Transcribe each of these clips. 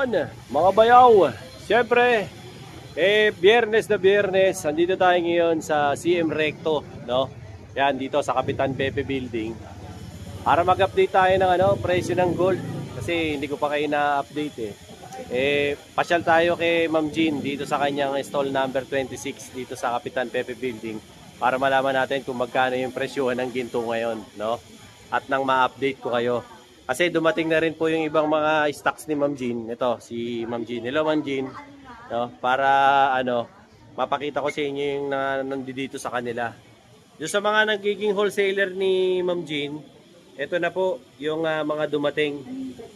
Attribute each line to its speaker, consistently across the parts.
Speaker 1: Yan, mga bayaw. Siyempre, biyernes na biyernes, andito tayo ngayon sa CM Recto, no? Yan, dito sa Kapitan Pepe Building. Para mag-update tayo ng presyo ng gold. Kasi hindi ko pa kayo na-update pasyal tayo kay Ma'am Jean dito sa kanyang stall number 26 dito sa Kapitan Pepe Building para malaman natin kung magkano yung presyohan ng ginto ngayon, no? At nang ma-update ko kayo. Kasi dumating na rin po yung ibang mga stocks ni Ma'am Jean. Ito, si Ma'am Jean. Hello, Ma'am Jean. No? Para, mapakita ko sa inyo yung nandito sa kanila. Yung sa mga nagiging wholesaler ni Ma'am Jean, ito na po yung mga dumating.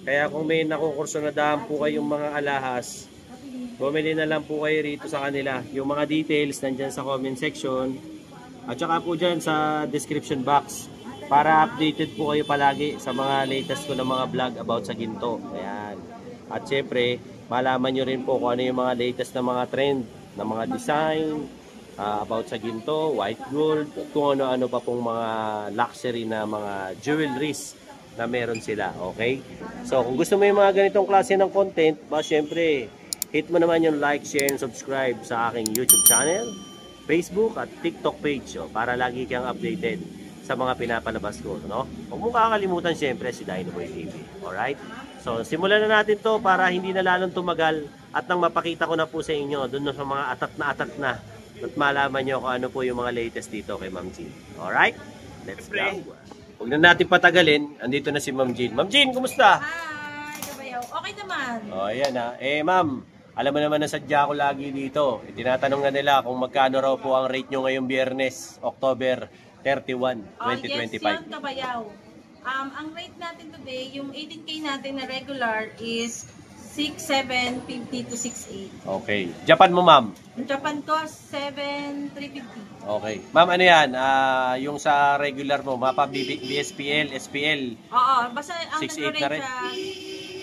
Speaker 1: Kaya kung may nakukurso na daan po kayong mga alahas, bumili na lang po kayo rito sa kanila. Yung mga details nandyan sa comment section. At saka po dyan sa description box. Para updated po kayo palagi sa mga latest ko na mga vlog about sa ginto. Ayan. At syempre, malaman nyo rin po kung ano yung mga latest na mga trend, na mga design, about sa ginto, white gold, kung ano-ano pa pong mga luxury na mga jewelries na meron sila. Okay? So, kung gusto mo yung mga ganitong klase ng content, syempre, hit mo naman yung like, share, and subscribe sa aking YouTube channel, Facebook, at TikTok page para lagi kang updated sa mga pinapalabas ko, no? Huwag mong kakalimutan siyempre si Dinoboy TV. Alright? So, simulan na natin to para hindi na lalong tumagal at nang mapakita ko na po sa inyo doon sa mga atat na at malaman nyo kung ano po yung mga latest dito kay Ma'am Jean. Alright? Let's go! Huwag na natin patagalin. Andito na si Ma'am Jean. Ma'am Jean, kumusta?
Speaker 2: Hi, kabayaw. Okay naman.
Speaker 1: Ayan Ma'am, alam mo naman na sadya ko lagi dito. Tinatanong na nila kung magkano raw po ang rate nyo ngayong Biyernes, October 31, 2025.
Speaker 2: Yes, yan, kabayaw. Ang rate natin today, yung 18K natin na regular is 6,750 to 6,800.
Speaker 1: Okay. Japan mo, ma'am?
Speaker 2: Yung Japan ko, 7,350.
Speaker 1: Okay. Ma'am, ano yan? Yung sa regular mo, mapa BSPL, SPL?
Speaker 2: Oo, basta ang
Speaker 1: 6,800 na rin?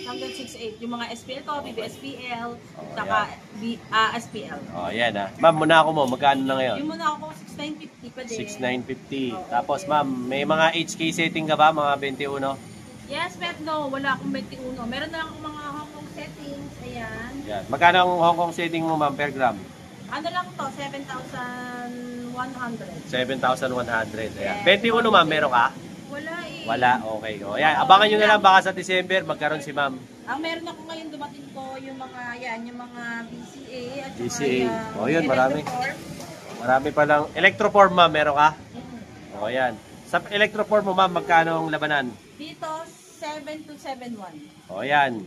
Speaker 2: Hanggang 6,800. Yung mga SPL ko, BBSPL, saka SPL.
Speaker 1: Yan Ma'am, muna ako mo, magkano na ngayon?
Speaker 2: Yung muna ako, 6,950 pa din. 6,950.
Speaker 1: Tapos ma'am, may mga HK setting ka ba? Mga 21?
Speaker 2: Yes, pero no, wala akong 21. Meron na lang akong mga Hong Kong settings. Ayan.
Speaker 1: Yan. Magkano ang Hong Kong setting mo, ma'am, per gram?
Speaker 2: Ano lang to, 7,100.
Speaker 1: 7,100. Ayan.
Speaker 2: Yes.
Speaker 1: 21, ma'am, meron ka?
Speaker 2: Wala
Speaker 1: Wala, okay. Ayan. Abangan nyo na lang baka sa December magkaroon si ma'am.
Speaker 2: Ang meron ako ngayon dumating ko yung mga BCA at
Speaker 1: BCA. Yun, marami.
Speaker 2: Electroform.
Speaker 1: Marami pa lang. Electroform, ma'am, meron ka? Ayan. Sa Electroform mo, ma'am, magkano ang labanan?
Speaker 2: Dito, 7,271.
Speaker 1: Ayan.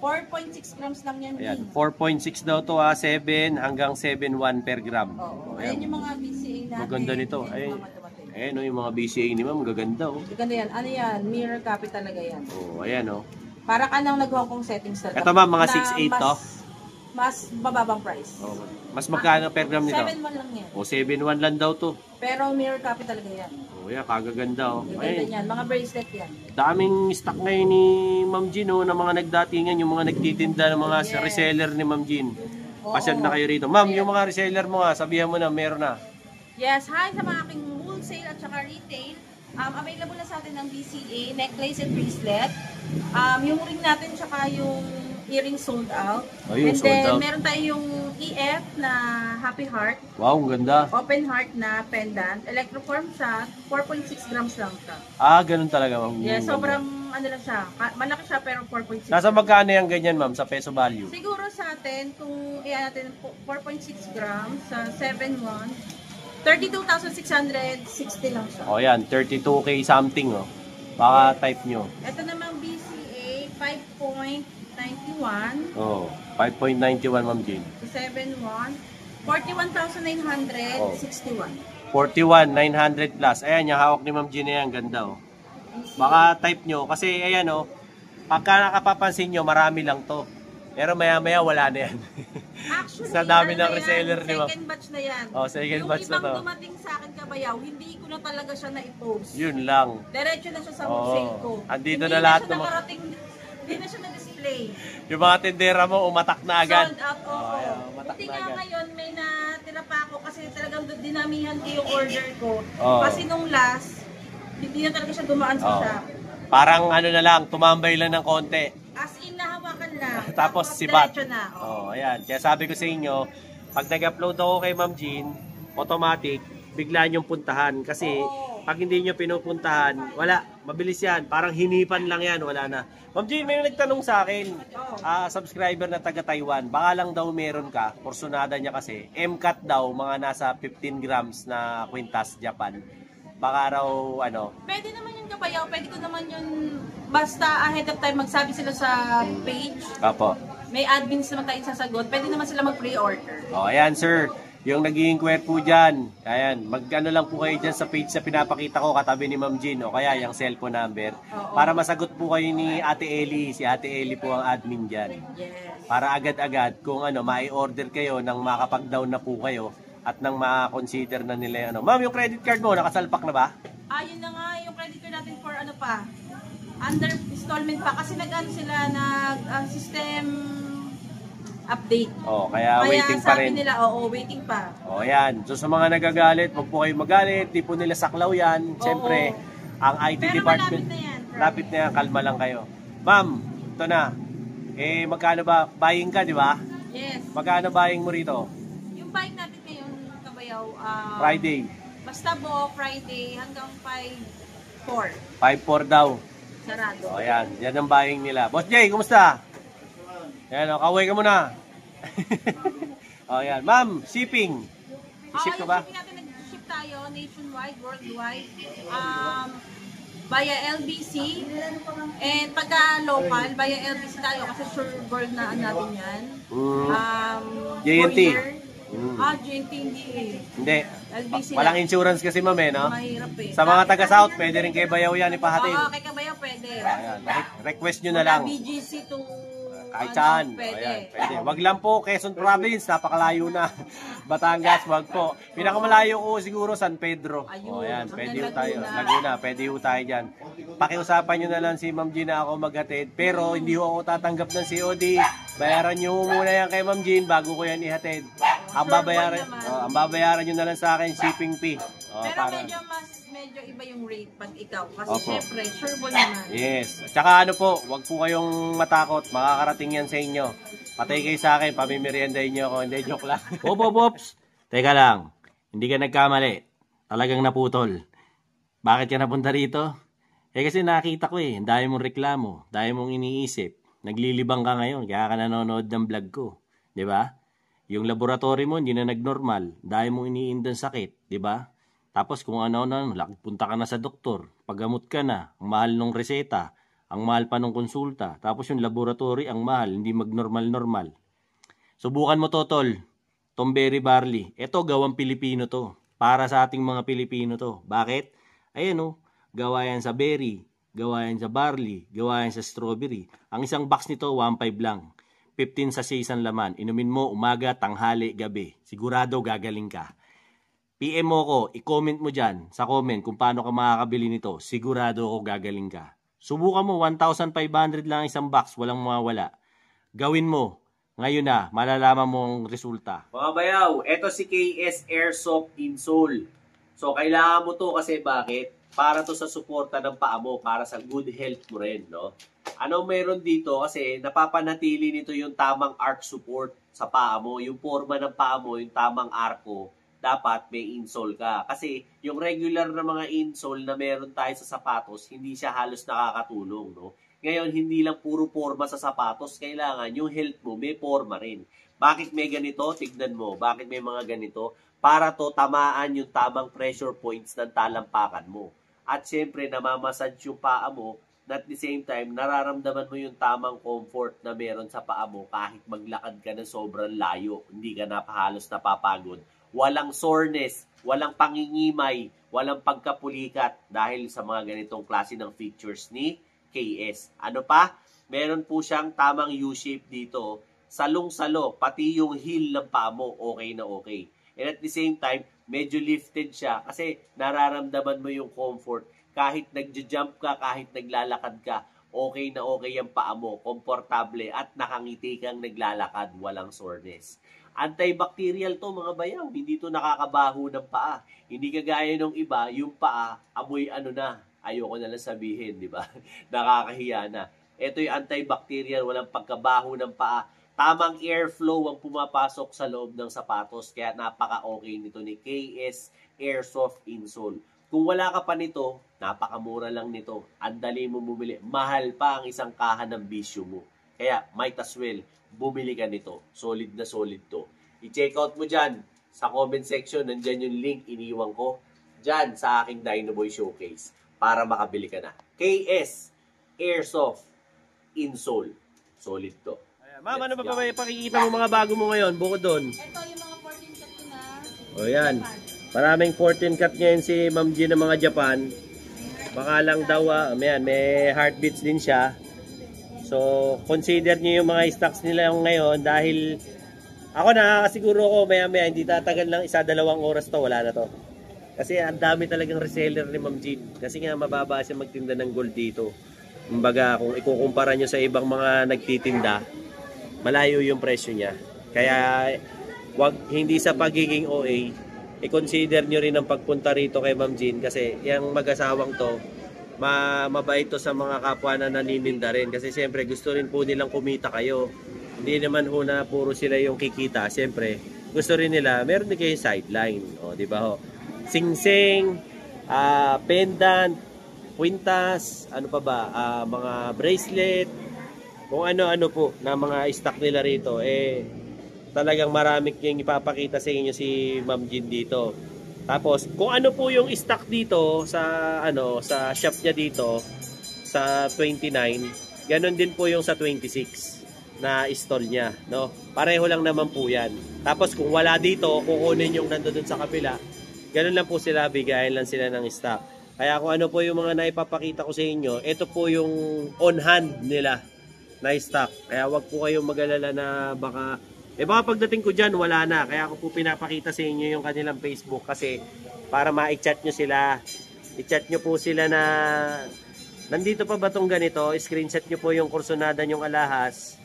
Speaker 2: 4.6 grams lang yan.
Speaker 1: Ayan. 4.6 daw to 7 hanggang 7.1 per gram.
Speaker 2: Ayan yung mga BCA natin.
Speaker 1: Maganda nito. Ayan yung mga BCA ni ma'am, gaganda
Speaker 2: Ganda yan. Ano yan? Mirror copy talaga yan.
Speaker 1: Ayan
Speaker 2: Para ka nang nag-Hong Kong settings talaga.
Speaker 1: Ito ma'am, mga 6.8 to?
Speaker 2: Mas bababang price.
Speaker 1: Mas magkano per gram nito?
Speaker 2: 7.1 lang yan.
Speaker 1: 7.1 lang daw to.
Speaker 2: Pero mirror copy talaga yan.
Speaker 1: Yan, kagaganda
Speaker 2: Ganda yan. Mga bracelet yan.
Speaker 1: Daming stock ngayon ni Ma'am Jean na mga nagdatingan, yung mga nagtitinda ng mga reseller ni Ma'am Jean. Pasyal na kayo rito. Ma'am, yung mga reseller mo sabihan mo na meron na.
Speaker 2: Yes, hi sa mga aking wholesale at saka retail. Available na sa atin ng BCA, necklace and bracelet. Yung ring natin tsaka yung earring sold out. And then meron tayong EF na Happy Heart.
Speaker 1: Wow, ang ganda.
Speaker 2: Open heart na pendant. Electroform siya, 4.6 grams lang siya.
Speaker 1: Ganun talaga ma'am.
Speaker 2: Yes, sobrang ano lang siya. Malaki siya pero 4.6.
Speaker 1: Nasa magkano yung ganyan ma'am sa peso value?
Speaker 2: Siguro sa atin, kung iyan natin 4.6 grams sa 7.1, 32,660 lang siya.
Speaker 1: Yan, 32K something Baka type nyo.
Speaker 2: Ito namang BCA 5.91.
Speaker 1: 5.91 ma'am Jean.
Speaker 2: 7.1. 41,961.
Speaker 1: 41,900 plus. Ayan, yung hawak ni Ma'am Jean yan, ganda Baka type nyo. Kasi ayan pagka nakapapansin nyo, marami lang to. Pero maya-maya wala na yan.
Speaker 2: Actually,
Speaker 1: sa dami ng reseller ni Ma'am.
Speaker 2: Second batch na yan.
Speaker 1: Second batch na to.
Speaker 2: Yung ibang dumating sa akin kabayaw, hindi ko na talaga siya na-post.
Speaker 1: Yun lang.
Speaker 2: Diretso na siya sa wholesale ko.
Speaker 1: Andito na lahat ng mga...
Speaker 2: Hindi na siya na-display.
Speaker 1: Yung mga tindera mo, umatak na agad.
Speaker 2: Sold out, Buti nga ngayon, may natira pa ako kasi talagang dinamihan ko yung order ko. Kasi nung last, hindi na talaga siya dumaan sa shop.
Speaker 1: Parang ano na lang, tumambay lang ng konti.
Speaker 2: As in, nahawakan normal na.
Speaker 1: Tapos sibat.
Speaker 2: Diretso na.
Speaker 1: Oh, ayan. Kaya sabi ko sa inyo, pag nag-upload ako kay Ma'am Jean, automatic, bigla niyong puntahan. Kasi pag hindi niyo pinupuntahan, wala. Mabilis yan. Parang hinipan lang yan. Wala na. Ma'am Jean, may nagtanong sa akin, subscriber na taga Taiwan, baka lang daw meron ka, porsunada niya kasi, MCAT daw, mga nasa 15 grams na kwintas Japan. Baka raw, ano.
Speaker 2: Pwede naman yun kabayaw, pwede ko naman yun, basta ahead of time magsabi sila sa page.
Speaker 1: Apo.
Speaker 2: May admins naman tayong sasagot, pwede naman sila mag-pre-order.
Speaker 1: O, ayan sir. Yung nag-i-inquire po dyan, ayan, mag-ano lang po kayo dyan sa page na pinapakita ko katabi ni Ma'am Jean o kaya yung cellphone number. Para masagot po kayo ni Ate Ellie. Si Ate Ellie po ang admin dyan.
Speaker 2: Yes.
Speaker 1: Para agad-agad kung ano, mai-order kayo nang makapag-down na po kayo at nang ma-consider na nila ano. Ma'am, yung credit card mo, nakasalpak na ba?
Speaker 2: Yun na nga, yung credit card natin for ano pa, under installment pa. Kasi nag-ano sila, system update.
Speaker 1: Oh, kaya waiting pa rin.
Speaker 2: Sabi nila, waiting pa.
Speaker 1: Oh, yan. So sa mga nagagalit, wag po kayo magalit. Di po nila saklaw yan. Siyempre, ang IT
Speaker 2: pero
Speaker 1: department,
Speaker 2: malapit na yan.
Speaker 1: lapit na yan. Kalma lang kayo. Ma'am, ito na. Magkano ba? Buying ka, di ba?
Speaker 2: Yes.
Speaker 1: Magkano buying mo rito?
Speaker 2: Yung bike natin ngayon, kabayaw,
Speaker 1: Friday.
Speaker 2: basta buo Friday hanggang 5-4.
Speaker 1: 5-4 daw.
Speaker 2: Sarado.
Speaker 1: O, yan. Yan ang buying nila. Boss Jay, kumusta? Yan, kaway ka muna. O, yan. Ma'am, shipping. I-ship ka ba?
Speaker 2: Yung shipping natin, nag-ship tayo nationwide, worldwide. Via LBC. And pagka local, via LBC tayo kasi sure gold na natin yan.
Speaker 1: JNT.
Speaker 2: JNT hindi eh.
Speaker 1: Hindi.
Speaker 2: LBC
Speaker 1: Walang
Speaker 2: lang.
Speaker 1: insurance kasi ma'am no?
Speaker 2: Mahirap eh.
Speaker 1: Sa mga taga-South, pwede rin kay Bayaw yan ipahatid.
Speaker 2: Oo, kay Kabayaw pwede.
Speaker 1: Ayan, request nyo na lang.
Speaker 2: BGC to
Speaker 1: Kahit saan.
Speaker 2: pwede.
Speaker 1: Ayan, pwede. Wag lang po, Quezon Province, napakalayo na. Batangas, wag po. Pinakamalayo ko siguro San Pedro.
Speaker 2: Ayun,
Speaker 1: Ayan, pwede ho
Speaker 2: hanggang
Speaker 1: tayo.
Speaker 2: Laguna.
Speaker 1: Laguna, pwede ho tayo dyan. Pakiusapan nyo na lang si Ma'am Jean na ako maghatid. Pero hindi ho ako tatanggap ng COD. Bayaran nyo muna yan kay Ma'am Jean bago ko yan ihatid. Ang babayaran nyo na lang sa akin shipping fee.
Speaker 2: Pero medyo iba yung rate pag ikaw. Kasi syempre, sure mo naman.
Speaker 1: Yes. At saka ano po, wag po kayong matakot. Makakarating yan sa inyo. Patay kayo sa akin, pamimeriendahin nyo ako. Hindi, joke lang. Ops. Teka lang. Hindi ka nagkamali. Talagang naputol. Bakit ka napunta rito? Kasi nakita ko ang dami mong reklamo. Dami mong iniisip. Naglilibang ka ngayon, kaya ka nanonood ng vlog ko. Di ba? Yung laboratory mo, hindi na nagnormal. Dahil mong iniindang sakit, di ba? Tapos kung punta ka na sa doktor, paggamot ka na, ang mahal ng reseta, ang mahal pa ng konsulta, tapos yung laboratory, ang mahal, hindi magnormal-normal. Subukan mo to, tol. Tomberry barley. Ito, gawang Pilipino to. Para sa ating mga Pilipino to. Bakit? Ayan gawa yan sa berry, gawa yan sa barley, gawa yan sa strawberry. Ang isang box nito, 1.5 lang. 15 sa isang laman. Inumin mo umaga, tanghali, gabi. Sigurado gagaling ka. PM mo ko, i-comment mo dyan sa comment kung paano ka makakabili nito. Sigurado ako gagaling ka. Subukan mo, 1,500 lang isang box, walang mawawala. Gawin mo. Ngayon na, malalaman mo ang resulta. Mga bayaw, eto si KS Airsoft Insole. So, kailangan mo to kasi bakit? Para to sa suporta ng paa mo, para sa good health mo rin, no? Ano meron dito? Kasi napapanatili nito yung tamang arc support sa paa mo. Yung forma ng paa mo, yung tamang arco, dapat may insole ka. Kasi yung regular na mga insole na meron tayo sa sapatos, hindi siya halos nakakatulong, no? Ngayon, hindi lang puro forma sa sapatos. Kailangan yung health mo, may forma rin. Bakit may ganito? Tignan mo. Bakit may mga ganito? Para to tamaan yung tamang pressure points ng talampakan mo. At syempre, namamassage yung paa mo, na at the same time, nararamdaman mo yung tamang comfort na meron sa paa mo kahit maglakad ka ng sobrang layo. Hindi ka halos napapagod. Walang soreness, walang pangingimay, walang pagkapulikat dahil sa mga ganitong klase ng features ni KS. Ano pa? Meron po siyang tamang U-shape dito. Salong-salo, pati yung heel ng paa mo, okay na okay. And at the same time, medyo lifted siya kasi nararamdaman mo yung comfort. Kahit nagja-jump ka, kahit naglalakad ka, okay na okay yung paa mo, komportable at nakangiti kang naglalakad, walang soreness. Antibacterial to mga bayaw, hindi to nakakabaho ng paa. Hindi kagaya ng iba, yung paa, amoy na, ayoko na lang sabihin, di ba? Nakakahiya na. Ito yung antibacterial, walang pagkabaho ng paa. Tamang airflow ang pumapasok sa loob ng sapatos. Kaya napaka-okay nito ni KS Airsoft Insole. Kung wala ka pa nito, napakamura lang nito. Ang dali mo bumili. Mahal pa ang isang kaha ng bisyo mo. Kaya might as well, bumili ka nito. Solid na solid to. I-check out mo dyan sa comment section. Nandyan yung link iniwan ko. Dyan sa aking Dynoboy Showcase. Para makabili ka na. KS Airsoft Insole. Solid to. Ma'am, ano ba pakikita mo mga bago mo ngayon bukod doon?
Speaker 2: Ito yung mga 14 cut ko na.
Speaker 1: O yan. Maraming 14 cut ngayon si Ma'am G ng mga Japan. Baka lang daw, may heartbeats din siya. So, consider niyo yung mga stocks nila ngayon dahil ako nakakasiguro ko maya hindi tatagal lang 1-2 oras to, wala na to. Kasi ang dami talagang reseller ni Ma'am G. Kasi nga mababa siya magtinda ng gold dito. Kumbaga, kung ikukumpara nyo sa ibang mga nagtitinda, malayo yung presyo niya. Kaya hindi sa pagiging OA, i-consider nyo rin ang pagpunta rito kay Ma'am Jean kasi yung mag-asawang to, mabait to sa mga kapwa na nanininda rin. Kasi siyempre gusto rin po nilang kumita kayo. Hindi naman ho na puro sila yung kikita. Siyempre, gusto rin nila, meron din kayo sideline. O, di ba ho? Sing-sing, pendant, kwintas, ano pa ba, mga bracelet, kung ano-ano po na mga stock nila rito, talagang maraming yung ipapakita sa inyo si Ma'am Jean dito. Tapos, kung ano po yung stock dito sa sa shop niya dito sa 29, ganun din po yung sa 26 na stall niya, no? Pareho lang naman po 'yan. Tapos kung wala dito, kukunin yung nandoon sa kabila. Ganun lang po sila, bigayan lang sila ng stock. Kaya kung ano po yung mga naipapakita ko sa inyo, ito po yung on hand nila na stock. Kaya wag po kayong mag-alala na baka pagdating ko dyan, wala na. Kaya ako po pinapakita sa inyo yung kanilang Facebook kasi para ma-chat nyo sila. I-chat nyo po sila na nandito pa ba itong ganito? Screenshot nyo po yung kursonada nyong alahas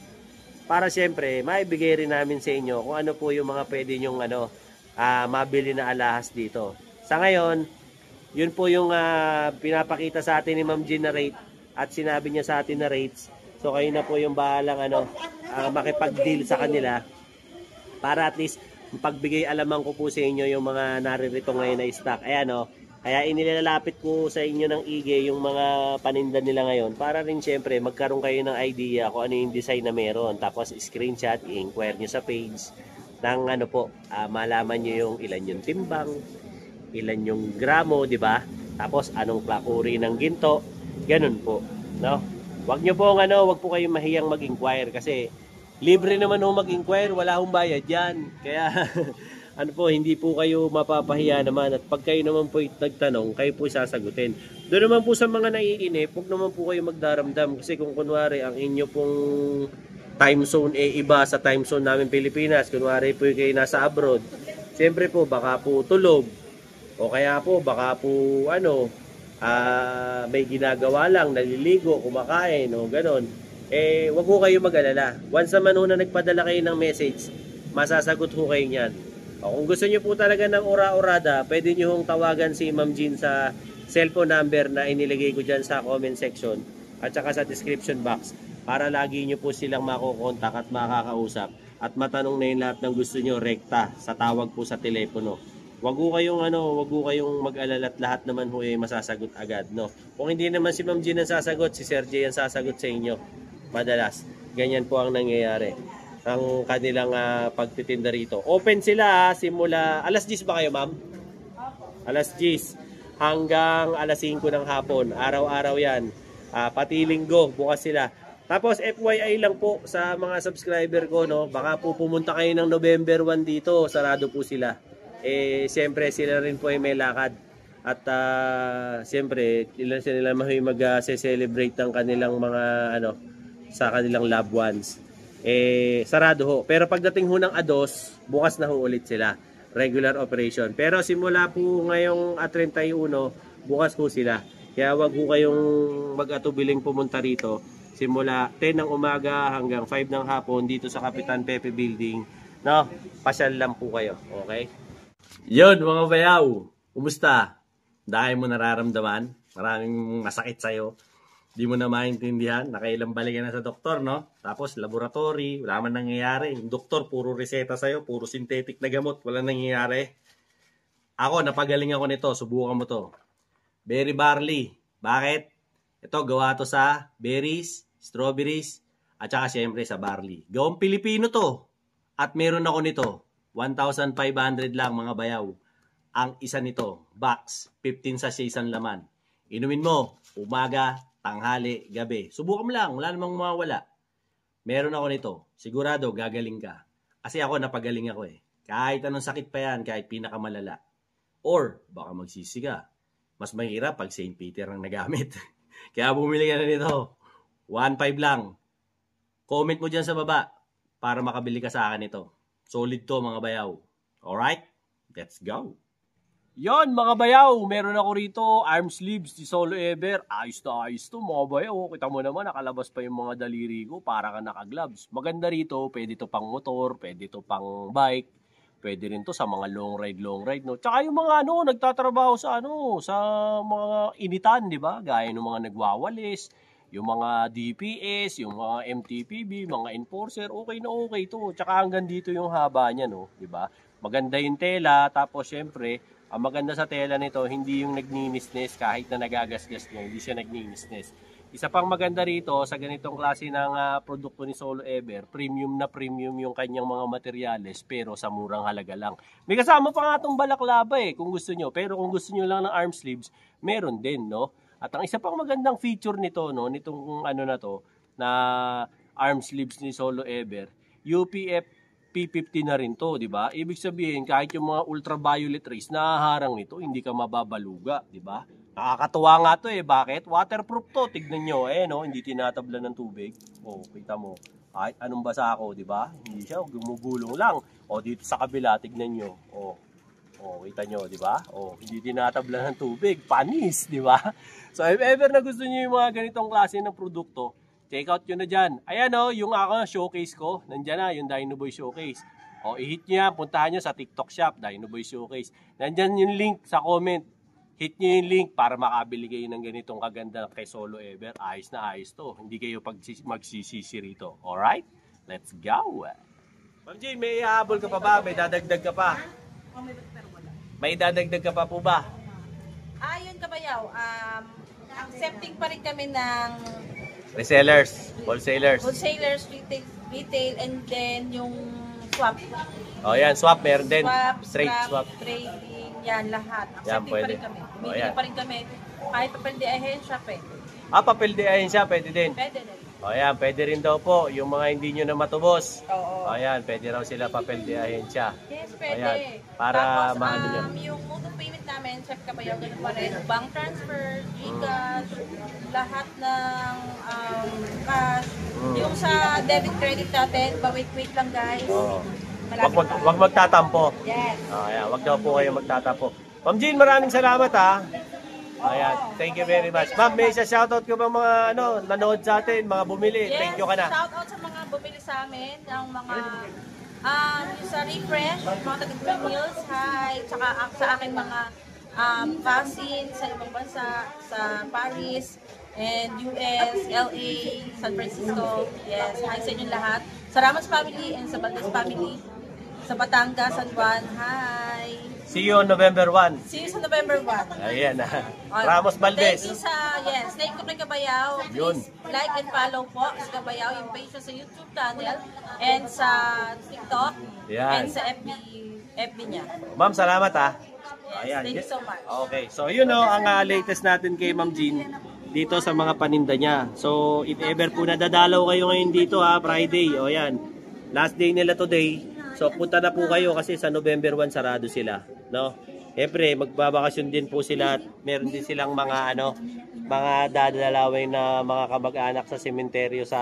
Speaker 1: para siyempre maibigay rin namin sa inyo kung ano po yung mga pwede nyong mabili na alahas dito. Sa ngayon, yun po yung pinapakita sa atin ni Ma'am Jean na rate at sinabi niya sa atin na rates. So kayo na po yung bahalang makipag-deal sa kanila para at least pagbigay alaman ko po sa inyo yung mga naririto ngayon na stock. Ayan kaya inilalapit ko sa inyo ng IG yung mga paninda nila ngayon para rin syempre magkaroon kayo ng idea kung ano yung design na meron. Tapos screenshot, i-inquire nyo sa page ng malaman nyo yung ilan yung timbang, ilan yung gramo, di ba? Tapos anong uri ng ginto, ganun po, no? Wag nyo po wag po kayong mahiyang mag-inquire kasi libre naman mag-inquire, wala hong bayad yan. Kaya hindi po kayo mapapahiya naman at pag kayo naman po nagtanong, kayo po sasagutin. Doon naman po sa mga naiinip, huwag naman po kayo magdaramdam kasi kung kunwari ang inyo pong time zone iba sa time zone namin Pilipinas, kunwari po kayo nasa abroad, siyempre po baka po tulog o kaya po baka po may ginagawa lang, naliligo, kumakain o ganon, wag ho kayo mag-alala. Once naman na nagpadala kayo ng message, masasagot ho kayo niyan. O kung gusto niyo po talaga ng ora-orada, pwede niyo hong tawagan si Ma'am Jean sa cellphone number na inilagay ko dyan sa comment section at saka sa description box para lagi niyo po silang makokontak at makakausap at matanong na yung lahat ng gusto niyo rekta sa tawag po sa telepono. Wag ho kayong mag-alala at lahat naman ho masasagot agad, no. Kung hindi naman si Ma'am Jean ang sasagot, si Sir Jay ang sasagot sa inyo. Madalas, ganyan po ang nangyayari. Ang kanilang pagtitinda rito. Open sila simula alas 10 ba kayo, ma'am? Alas 10 hanggang alas 5 ng hapon. Araw-araw 'yan. Pati linggo bukas sila. Tapos FYI lang po sa mga subscriber ko, no, baka po pumunta kayo ng November 1 dito, sarado po sila. Siyempre sila rin po ay may lakad. At siyempre, sila mag-celebrate ng kanilang mga sa kanilang loved ones. Sarado ho. Pero pagdating ho ng ADOS, bukas na ho ulit sila. Regular operation. Pero simula po ngayong 31, bukas po sila. Kaya wag ho kayong mag-atubiling pumunta rito. Simula 10 ng umaga hanggang 5 ng hapon dito sa Kapitan Pepe Building. No, pasyal lang po kayo. Okay? Yun mga bayaw. Kumusta? Dahil mo nararamdaman? Maraming masakit sa'yo. Di mo na maintindihan, nakailang balik ka na sa doktor, no? Tapos laboratory, wala man nangyayari. Yung doktor, puro reseta sa'yo, puro synthetic na gamot, wala nangyayari. Ako, napagaling ako nito, subukan mo to. Berry barley. Bakit? Ito, gawa to sa berries, strawberries, at saka syempre sa barley. Gawang Pilipino to. At meron ako nito, 1,500 lang mga bayaw. Ang isa nito, box, 15 sachets ang laman. Inumin mo, umaga, tanghali, gabi. Subukan mo lang, wala namang mawawala. Meron ako nito. Sigurado, gagaling ka. Kasi ako, napagaling ako eh. Kahit anong sakit pa yan, kahit pinakamalala. Or, baka magsisi ka. Mas mahirap pag St. Peter ang nagamit. Kaya bumili ka na nito. 1.5 lang. Comment mo dyan sa baba para makabili ka sa akin ito. Solid to mga bayaw. Alright? Let's go! Yon mga bayaw, meron ako rito arm sleeves ni Solo Ever. Ayos to mga bayaw. Kita mo naman nakalabas pa yung mga daliri ko para ka naka-gloves. Maganda rito, pwede to pang motor, pwede to pang bike, pwede rin to sa mga long ride no. Tsaka yung mga nagtatrabaho sa sa mga initan, di ba? Gaya ng mga nagwawalis, yung mga DPS, yung mga MTPB, mga enforcer, okay na okay to. Tsaka hanggang dito yung haba niya, no, di ba? Maganda yung tela, tapos syempre ang maganda sa tela nito, hindi yung nagninisnes kahit na nagagasgas niya, hindi siya nagninisnes. Isa pang maganda rito sa ganitong klase ng produkto ni Solo Ever, premium na premium yung kanyang mga materyales pero sa murang halaga lang. May kasama pa nga itong balaklava kung gusto nyo, pero kung gusto nyo lang ng arm sleeves, meron din, no? At ang isa pang magandang feature nito, no, nitong na to, na arm sleeves ni Solo Ever, UPF P50 na rin to, di ba? Ibig sabihin, kahit yung mga ultraviolet rays nahaharang nito, hindi ka mababaluga, di ba? Nakakatuwa nga to Bakit? Waterproof to. Tignan nyo, no? Hindi tinatabla ng tubig. Oh, kita mo. Kahit anong basa ako, di ba? Hindi siya gumugulong lang. O, dito sa kabila, tignan nyo. Oh, kita nyo, di ba? Oh, hindi tinatabla ng tubig. Panis, di ba? So, if ever na gusto nyo yung mga ganitong klase ng produkto, check out nyo na dyan. Ayan yung showcase ko. Nandyan na, yung Dinoboy Showcase. I-hit nyo yan. Puntahan nyo sa TikTok shop, Dinoboy Showcase. Nandyan yung link sa comment. Hit nyo yung link para makabili kayo ng ganitong kaganda kay Solo Ever. Ayos na ayos to. Hindi kayo magsisisi rito. Alright? Let's go! Ma'am Jane, may ihahabol ka pa ba? May dadagdag ka pa? May dadagdag ka pa po ba?
Speaker 2: Yun kabayaw. Accepting pa rin kami ng
Speaker 1: resellers, wholesalers,
Speaker 2: retail, and then yung swap.
Speaker 1: Yan, swap meron din.
Speaker 2: Straight
Speaker 1: Swap.
Speaker 2: Trading, yan lahat.
Speaker 1: Yan,
Speaker 2: Accepting
Speaker 1: pwede.
Speaker 2: pa rin kami. Bibili pa rin kami. Kahit papel de ahensya, pwede.
Speaker 1: Papel de ahensya, pwede din.
Speaker 2: Pwede din.
Speaker 1: Yan, pwede rin daw po. Yung mga hindi nyo na matubos.
Speaker 2: Oo.
Speaker 1: Yan, pwede raw sila papel de ahensya.
Speaker 2: Yes, pwede.
Speaker 1: Ayan, para
Speaker 2: tapos,
Speaker 1: maano nyo.
Speaker 2: Yung mode of payment namin, check kabayaw, ganun pa rin. Bank transfer, Gcash, lahat ng cash. Yung sa debit credit natin, wait lang guys.
Speaker 1: Wag magtatampo.
Speaker 2: Yes.
Speaker 1: Ayan, wag daw po kayo magtatampo. Ma'am Jean, maraming salamat Ayan, thank you very much. Ma'am, may isa shoutout ko ba mga nanood sa atin, mga bumili?
Speaker 2: Yes,
Speaker 1: Thank you ka na.
Speaker 2: Shoutout sa mga bumili sa amin, ng mga yung sa Refresh, mga taga-Green Hills, hi, tsaka sa akin mga cousins sa ibang bansa, sa Paris, and US, LA, San Francisco. Yes, hi sa inyo lahat. Sa Ramos family and sa Valdez family, sa Batangas, San Juan, hi.
Speaker 1: See you on November 1.
Speaker 2: See you sa November 1.
Speaker 1: Ayan Ramos Valdez.
Speaker 2: Thank you thank you kay Kabayaw. Please like and follow po sa Kabayaw, yung page sa YouTube channel and sa TikTok and sa FB niya.
Speaker 1: Ma'am, salamat
Speaker 2: Yes, thank you so much.
Speaker 1: Okay, so yun ang latest natin kay Ma'am Jean dito sa mga paninda niya. So if ever po nadadalaw kayo ngayon dito Friday, yan. Last day nila today. So punta na po kayo kasi sa November 1 sarado sila, no? Siyempre magbabakasyon din po sila at meron din silang mga mga dadalaway na mga kamag-anak sa sementeryo sa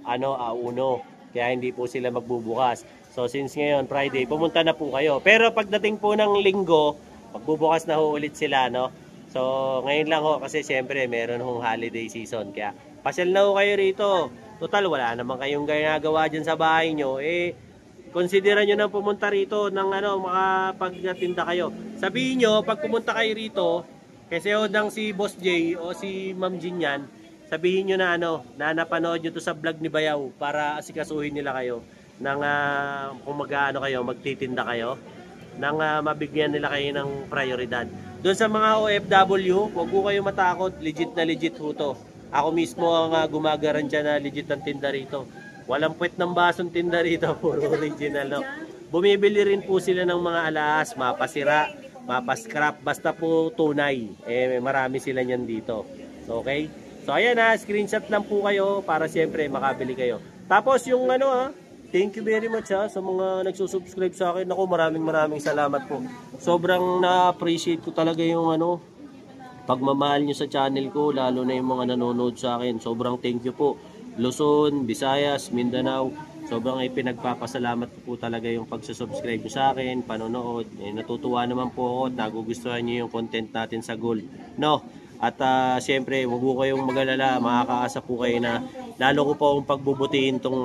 Speaker 1: Auno. Kaya hindi po sila magbubukas. So since ngayon Friday, pumunta na po kayo. Pero pagdating po ng Linggo, magbubukas na ho ulit sila, no? So ngayon lang kasi siyempre meron hong holiday season. Kaya pasyal na ho kayo rito. Total wala naman kayong ginagawa diyan sa bahay nyo. Konsidera nyo na pumunta rito ng makapagtinda kayo. Sabihin nyo, pag pumunta kayo rito, kasi si Boss J o si Ma'am Jean yan, sabihin nyo na na napanood nyo to sa vlog ni Bayaw para asikasuhin nila kayo nang kung kayo, magtitinda kayo nang mabigyan nila kayo ng prioridad. Doon sa mga OFW, huwag po kayo matakot, legit na legit po to. Ako mismo ang gumagarantiya na legit ang tinda rito. Walang puwet ng basong tinda rito, puro original. No? Bumibili rin po sila ng mga alas, mapasira, mapascrap, basta po tunay. Marami sila niyan dito. So, okay? So, ayan screenshot lang po kayo para siyempre makabili kayo. Tapos yung thank you very much sa mga nagsusubscribe sa akin. Ako, maraming salamat po. Sobrang na-appreciate ko talaga yung pagmamahal nyo sa channel ko, lalo na yung mga nanonood sa akin. Sobrang thank you po. Luzon, Visayas, Mindanao, sobrang pinagpapasalamat ko po talaga yung pagsusubscribe nyo sa akin, panonood. Natutuwa naman po ako at nagugustuhan nyo yung content natin sa Gold. No? At siyempre, huwag po kayong mag-alala, makakaasa po kayo na lalo ko po ang pagbubutihin itong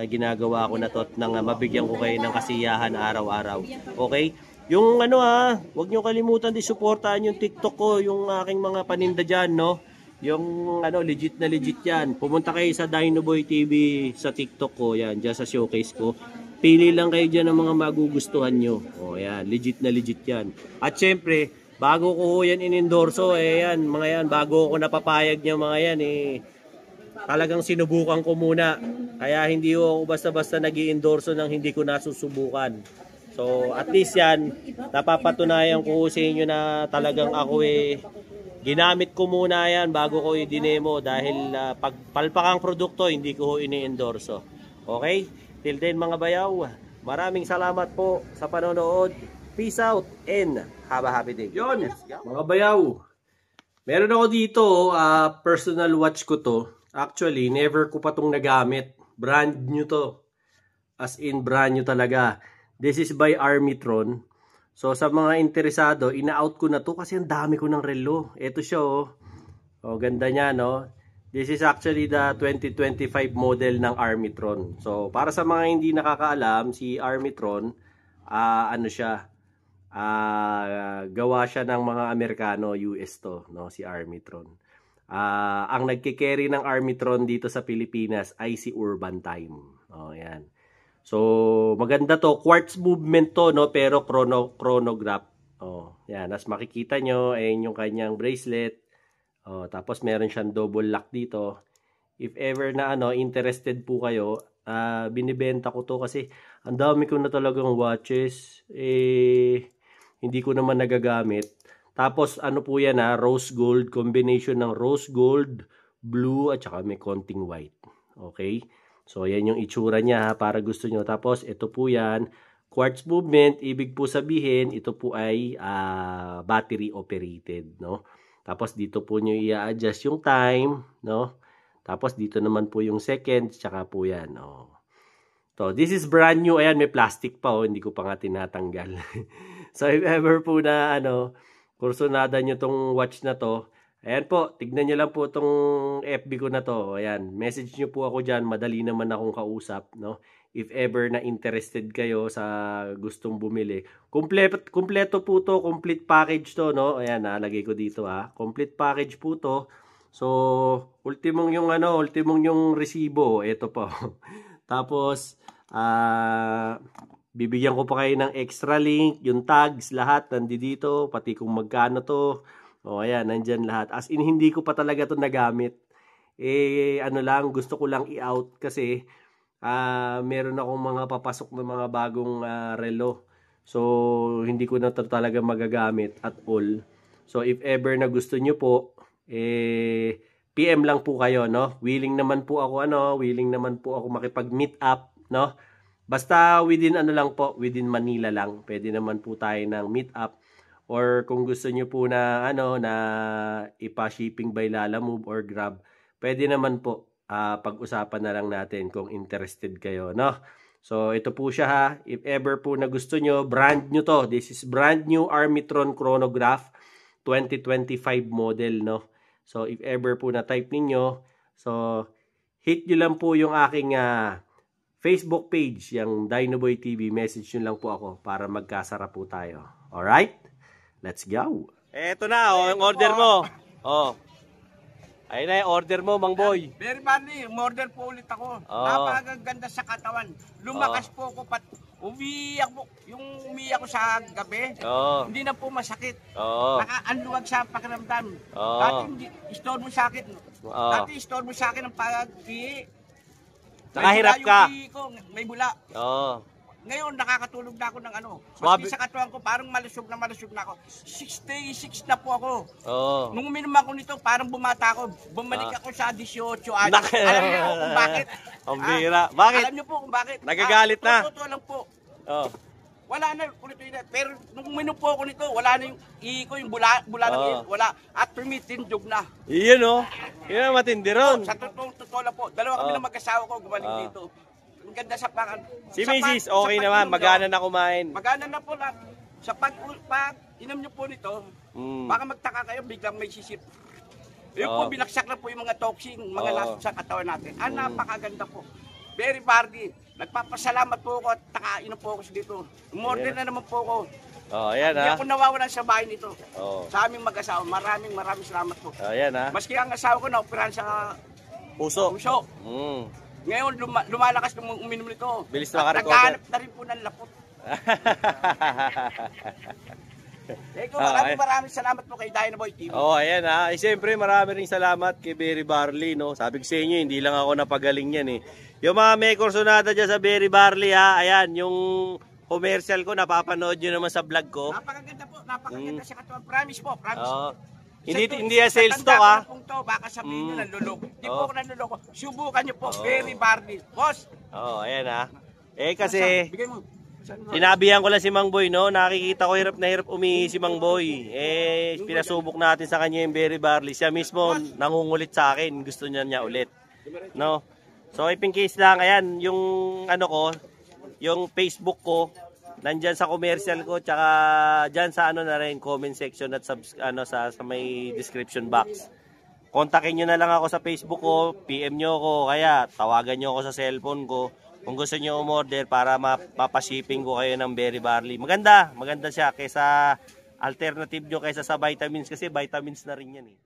Speaker 1: ginagawa ko na to at nang mabigyan ko kayo ng kasiyahan araw-araw. Okay? Yung huwag nyo kalimutan di suportahan yung TikTok ko, yung aking mga paninda dyan, no? Yung legit na legit yan. Pumunta kayo sa Dinoboy TV sa TikTok ko, yan, dyan sa showcase ko. Pili lang kayo dyan ng mga magugustuhan nyo. O yan, legit na legit yan. At syempre, bago ko yan in-endorso, yan, mga yan, bago ko napapayag niya mga yan, talagang sinubukan ko muna. Kaya hindi ako basta-basta nag-i-endorso nang hindi ko nasusubukan. So, at least yan, napapatunayan ko sa inyo na talagang ako ginamit ko muna yan bago ko i-demo dahil pag palpakang produkto, hindi ko ini-endorso. Okay? Till then mga bayaw, maraming salamat po sa panonood. Peace out and have a happy day. Yun, mga bayaw. Meron ako dito, personal watch ko to. Actually, never ko pa itong nagamit. Brand new to. As in, brand new talaga. This is by Armitron. So, sa mga interesado, ina-out ko na to kasi ang dami ko ng relo. Ito siya, oh. Ganda niya, no? This is actually the 2025 model ng Armitron. So, para sa mga hindi nakakaalam, si Armitron, siya, gawa siya ng mga Amerikano, US to, no? Si Armitron. Ang nagkikerry ng Armitron dito sa Pilipinas ay si Urban Time. Oh, yan. So, maganda to. Quartz movement to, no? Pero chronograph. Oh, yan. As makikita nyo, ayun yung kanyang bracelet. Oh, tapos meron siyang double lock dito. If ever na interested po kayo, binibenta ko to kasi ang dami ko na talagang watches. Hindi ko naman nagagamit. Tapos po yan rose gold. Combination ng rose gold, blue, at saka may konting white. Okay? So, yan yung itsura niya para gusto nyo. Tapos, ito po yan. Quartz movement, ibig po sabihin, ito po ay battery operated, no? Tapos, dito po nyo i-adjust yung time, no? Tapos, dito naman po yung seconds, tsaka po yan, no? So, this is brand new. Ayan, may plastic pa, hindi ko pa nga tinatanggal. So, if ever po na, kursunada nyo tong watch na to, ayan po, tignan nyo lang po itong FB ko na to. Ayan, message nyo po ako dyan. Madali naman akong kausap, no? If ever na interested kayo sa gustong bumili. Kompleto po to, complete package to, no? Ayan, nalagay ko dito, complete package po to. So, ultimong yung resibo. Ito po. Tapos, bibigyan ko pa kayo ng extra link, yung tags, lahat nandito, pati kung magkano to. O, ayan, nandyan lahat. As in, hindi ko pa talaga to nagamit. Gusto ko lang i-out kasi meron akong mga papasok na mga bagong relo. So, hindi ko na to talaga magagamit at all. So, if ever na gusto nyo po, PM lang po kayo, no? Willing naman po ako makipag-meet up, no? Basta within within Manila lang. Pwede naman po tayo ng meet up. Or kung gusto nyo po na na ipa-shipping by Lalamove or Grab, pwede naman po pag-usapan na lang natin kung interested kayo, no? So ito po siya if ever po na gusto nyo, brand new to. This is brand new Armitron chronograph 2025 model, no? So if ever po na type ninyo, so hit nyo lang po yung aking Facebook page, yung Dinoboy TV, message nyo lang po ako para magkasara po tayo. Alright? Let's go. Eto na, yung order mo. Ayun na, order mo, Mang Boy.
Speaker 3: Very badly, model po ulit ako.
Speaker 1: Oo.
Speaker 3: Napakaganda sa katawan. Lumakas po ako, umiyak po. Yung umiyak ko sa gabi,
Speaker 1: Oo.
Speaker 3: hindi na po masakit.
Speaker 1: Oo.
Speaker 3: Nakaanluwag sa pakiramdam.
Speaker 1: Oo.
Speaker 3: Dati hindi, store mo sa akin.
Speaker 1: Oo.
Speaker 3: Dati store mo sa akin ang pag-ihi.
Speaker 1: Nakahirap ka.
Speaker 3: May bula.
Speaker 1: Oo.
Speaker 3: Ngayon, nakakatulog na ako ng ano.
Speaker 1: Swabe.
Speaker 3: Pati sa katawan ko, parang malusog na ako. 66 na po ako.
Speaker 1: Oo.
Speaker 3: Nung uminom ako nito, parang bumata ako. Bumalik ako sa 18 anos.
Speaker 1: Nak-
Speaker 3: Alam niyo kung bakit?
Speaker 1: Ang bira. Bakit?
Speaker 3: Alam niyo po kung bakit?
Speaker 1: Nagagalit na.
Speaker 3: Totoo lang po.
Speaker 1: Oo.
Speaker 3: Wala na ulit yun. Pero nung uminom po ako nito, wala na yung ihi ko, yung bula ng ihi. Wala. At tumitindog na.
Speaker 1: Iyon oh. Yun ang matindi ron.
Speaker 3: Sa totoo lang po. Dalawa kami ng mag-asawa ko gumaling dito. Ang ganda sa pangan.
Speaker 1: Si Mrs. okay naman. Magana na kumain.
Speaker 3: Magana na po lang. Sa pag inom niyo po nito, baka magtaka kayo, biglang may sisip. Yung po, binaksak na po yung mga toxin, mga laso sa katawan natin. Napakaganda po. Very bardy. Nagpapasalamat po ako at nakainom po ako dito. Umorder na naman po ako.
Speaker 1: Ayan
Speaker 3: Hindi
Speaker 1: ha.
Speaker 3: ako nawawalan sa bahay nito.
Speaker 1: Oh.
Speaker 3: Sa aming mag-asawa. Maraming salamat po.
Speaker 1: Ayan ha.
Speaker 3: Maski ang asawa ko na-operahan sa
Speaker 1: Puso.
Speaker 3: puso. Ngayon, lumalakas nung uminom nito.
Speaker 1: Bilis na makarecover.
Speaker 3: Nagkahanap na rin po ng lapot. Maraming salamat po kay Dynaboy TV.
Speaker 1: Ayan ha. Siyempre marami rin salamat kay Berry Barley, no. Sabi ko sa inyo, hindi lang ako napagaling yan eh. Yung mga may kursonada dyan sa Berry Barley ha, ayan, yung commercial ko, napapanood nyo naman sa vlog ko.
Speaker 3: Napakaganda po, napakaganda sa katawan. Promise po, promise.
Speaker 1: Hindi yan sales talk ha.
Speaker 3: Baka sabihin nyo nanluloko. Hindi po ako nanluloko. Subukan nyo po, Berry Barley. Boss!
Speaker 1: Ayan ha. Kasi...
Speaker 3: Bigay mo.
Speaker 1: Sinabihan ko lang si Mang Boy, no? Nakikita ko hirap na hirap umihi si Mang Boy. Pinasubok natin sa kanya yung Berry Barley. Siya mismo nangungulit sa akin. Gusto niya ulit. No? So, ipin case lang. Ayan, yung ano ko, yung Facebook ko, nandyan sa commercial ko, tsaka dyan sa ano na rin, comment section at sa may description box. Kontakin nyo na lang ako sa Facebook ko, PM nyo ako, kaya tawagan nyo ako sa cellphone ko. Kung gusto nyo umorder para mapashipping ko kayo ng Berry Barley. Maganda siya kaysa alternative nyo kaysa sa vitamins kasi vitamins na rin yan eh.